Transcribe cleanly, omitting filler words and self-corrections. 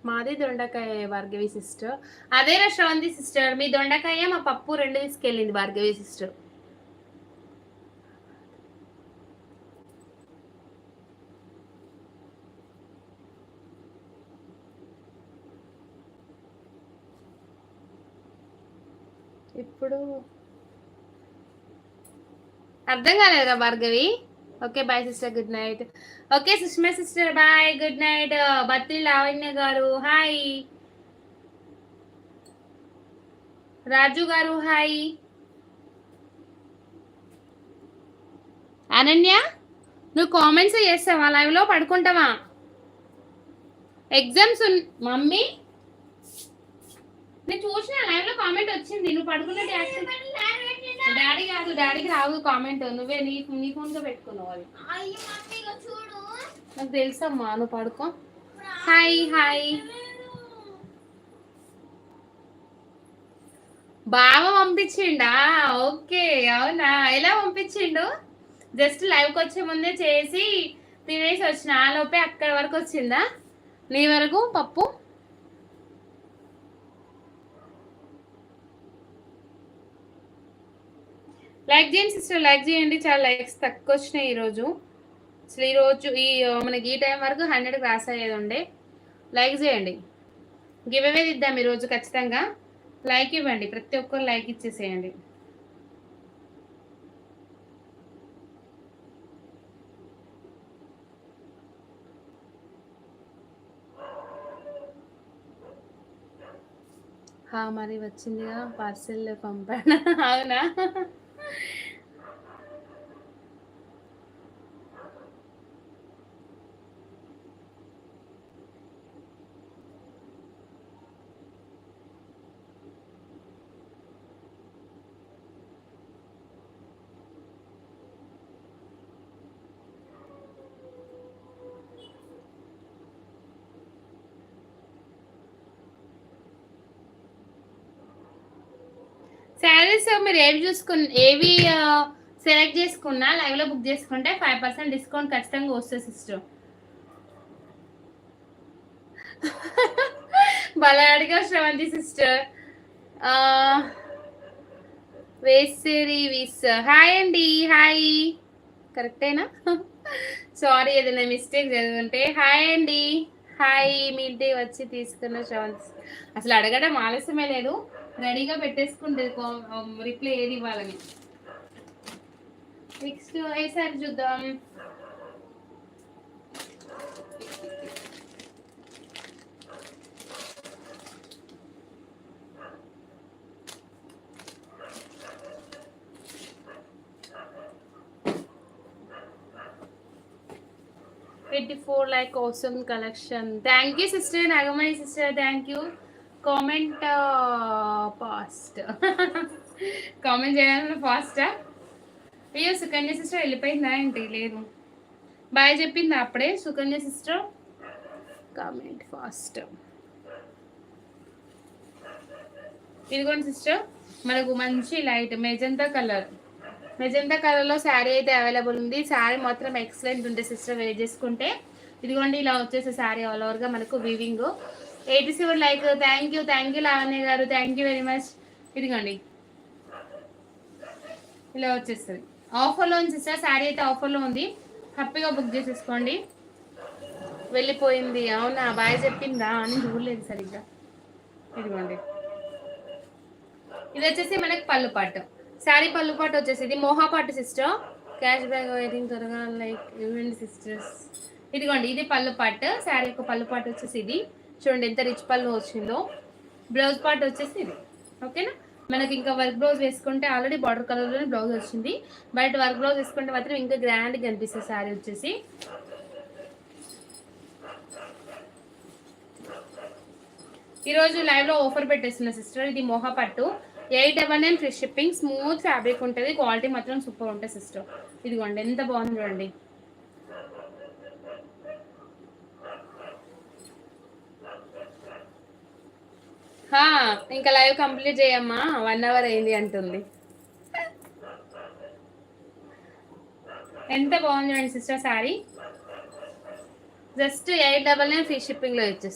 మాది దొండకాయ భార్గవి సిస్టర్. అదే శ్రవంతి సిస్టర్, మీ దొండకాయ మా పప్పు రెండు తీసుకెళ్ళింది భార్గవి సిస్టర్. ఇప్పుడు అర్థం కాలేదురా Bhargavi. Okay bye sister, good night. Okay Sushma sister bye, good night. Batti Lavanya గారు హాయ్, రాజు గారు హాయ్. అనన్య నువ్వు కామెంట్స్ చేస్తావా, లైవ్ లో పడుకుంటావా? ఎగ్జామ్స్ మమ్మీ నేను చూసిన లైవ్ లో కామెంట్ వచ్చింది, నువ్వు పడుకున్నట్టు డాడీ కాదు, డాడీకి రాదు కామెంట్, నువ్వే నీ ఫోన్ గా పెట్టుకున్నావు అది. నాకు తెలుసమ్మా, నువ్వు పడుకో. Hi hi. బాగా పంపించిండా? ఓకే అవునా, ఎలా పంపించిండు? జస్ట్ లైవ్కి వచ్చే ముందే చేసి తినేసి వచ్చిన, ఆ లోపే అక్కడి వరకు వచ్చిందా నీ వరకు పప్పు? లైక్ చేయండి సిస్టర్, లైక్ చేయండి. చాలా లైక్స్ తక్కువ వచ్చినాయి ఈరోజు. అసలు ఈరోజు మనకి ఈ టైం వరకు 100 క్రాస్ అయ్యేది ఉండే. లైక్ చేయండి, గివ్ అవే ఇద్దాం ఈరోజు ఖచ్చితంగా. లైక్ ఇవ్వండి, ప్రతి ఒక్కరు లైక్ ఇచ్చేసేయండి. మరి వచ్చిందిగా పార్సెల్ పంపాను. అవునా? శారీస్ మీరు ఏవి సెలెక్ట్ చేసుకున్నా లైవ్ లో బుక్ చేసుకుంటే 5% డిస్కౌంట్ ఖచ్చితంగా వస్తుంది సిస్టర్. భలే అడిగా శ్రవంతి సిస్టర్. వేసేరి విస్ హాయ్ అండి, హాయ్. కరెక్టేనా? సారీ ఏదైనా మిస్టేక్ చదువుంటే. హాయ్ అండి, హాయ్. మీ ఇంటికి వచ్చి తీసుకున్న శ్రవంతి. అసలు అడగడం ఆలస్యమే లేదు, రెడీగా పెట్టేసుకుంటే రిప్లై ఏది ఇవ్వాలని. నెక్స్ట్ ఏసారి చూద్దాం. like awesome collection. Thank you sister Nagamani sister, thank you. Comment fast. Comment చేయాలన్నా ఫాస్ట్. అయ్యో సుకన్య సిస్టర్ వెళ్ళిపోయిందా ఏంటి? లేదు, బాయ్ చెప్పిందా అప్పుడే సుకన్య సిస్టర్. Comment fast. ఇదిగోండి సిస్టర్, మనకు మంచి లైట్ మెజంతా కలర్లో శారీ అయితే అవైలబుల్ ఉంది. శారీ మాత్రం ఎక్సలెంట్ ఉంటుంది సిస్టర్, వేర్ చేసుకుంటే. ఇదిగోండి ఇలా వచ్చేసి శారీ ఆల్ ఓవర్గా మనకు weaving. 87 like, thank you Lavanya గారు, థ్యాంక్ యూ వెరీ మచ్. ఇదిగోండి ఇలా వచ్చేస్తుంది. ఆఫర్లో ఉంది సిస్టర్, శారీ అయితే ఆఫర్లో ఉంది, హ్యాపీగా బుక్ చేసేసుకోండి. వెళ్ళిపోయింది అవునా, బాయ్ చెప్పిందా అని చూడలేదు సరిగ్గా. ఇదిగోండి ఇది వచ్చేసి మనకి పళ్ళు పాటు శారీ, పళ్ళు పాటు వచ్చేసి ఇది మోహా పాటు సిస్టర్. క్యాష్ బ్యాక్ వెయిటింగ్ త్వరగా లైక్ ఇవ్వండి సిస్టర్స్. ఇదిగోండి ఇది పళ్ళు పాటు, శారీ యొక్క పళ్ళు పాటు వచ్చేసి ఇది. చూడండి ఎంత రిచ్ పళ్ళు వచ్చిందో. బ్లౌజ్ పార్ట్ వచ్చేసి ఇది. ఓకేనా, మనకి ఇంకా వర్క్ బ్లౌజ్ వేసుకుంటే ఆల్రెడీ బార్డర్ కలర్లోనే బ్లౌజ్ వచ్చింది, బయట వర్క్ బ్లౌజ్ వేసుకుంటే మాత్రం ఇంకా గ్రాండ్గా కనిపిస్తుంది శారీ వచ్చేసి. ఈరోజు లైవ్లో ఆఫర్ పెట్టేస్తున్నా సిస్టర్. ఇది మోహా పట్టు 899 ఫ్రీ షిప్పింగ్, స్మూత్ ఫ్యాబ్రిక్ ఉంటుంది, క్వాలిటీ మాత్రం సూపర్ ఉంటుంది సిస్టర్. ఇదిగోండి ఎంత బాగుంది చూడండి. ఇంకా లైవ్ కంప్లీట్ చేయమ్మా, 1 అవర్ అయింది అంటుంది. ఎంత బాగుంది చూడండి సిస్టర్ శారీ. జస్ట్ 899 ఫ్రీ షిప్పింగ్లో ఇచ్చేస్తాను.